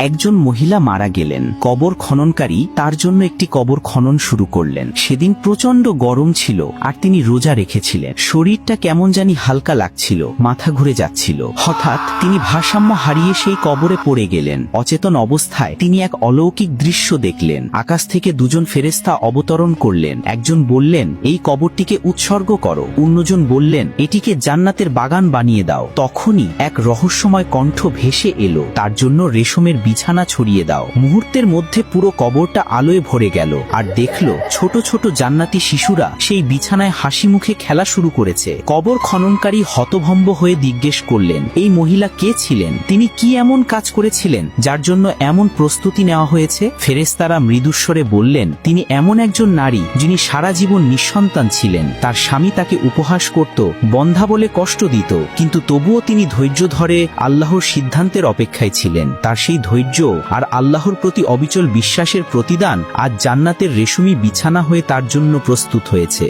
একজন মহিলা মারা গেলেন। কবর খননকারী তার জন্য একটি কবর খনন শুরু করলেন। সেদিন প্রচন্ড গরম ছিল আর তিনি রোজা রেখেছিলেন। শরীরটা কেমন জানি হালকা লাগছিল, মাথা ঘুরে যাচ্ছিল। হঠাৎ তিনি ভারসাম্য হারিয়ে সেই কবরে পড়ে গেলেন। অচেতন অবস্থায় তিনি এক অলৌকিক দৃশ্য দেখলেন। আকাশ থেকে দুজন ফেরেশতা অবতরণ করলেন। একজন বললেন, এই কবরটিকে উৎসর্গ করো। অন্যজন বললেন, এটিকে জান্নাতের বাগান বানিয়ে দাও। তখনই এক রহস্যময় কণ্ঠ ভেসে এলো, তার জন্য রেশমের বিছানা ছড়িয়ে দাও। মুহূর্তের মধ্যে পুরো কবরটা আলোয় ভরে গেল আর দেখলো ছোট ছোট জান্নাতি শিশুরা সেই বিছানায় হাসি মুখে খেলা শুরু করেছে। কবর খননকারী হতভম্ব হয়ে জিজ্ঞেস করলেন, এই মহিলা কে ছিলেন? তিনি কি এমন কাজ করেছিলেন যার জন্য এমন প্রস্তুতি নেওয়া হয়েছে? ফেরেশতারা মৃদুস্বরে বললেন, তিনি এমন একজন নারী যিনি সারা জীবন নিঃসন্তান ছিলেন। তার স্বামী তাকে উপহাস করত, বন্ধা বলে কষ্ট দিত, কিন্তু তবুও তিনি ধৈর্য ধরে আল্লাহর সিদ্ধান্তের অপেক্ষায় ছিলেন। তার সেই ধৈর্য আর আল্লাহর প্রতি অবিচল বিশ্বাসের প্রতিদান আজ জান্নাতের রেশমি বিছানা হয়ে তার জন্য প্রস্তুত হয়েছে।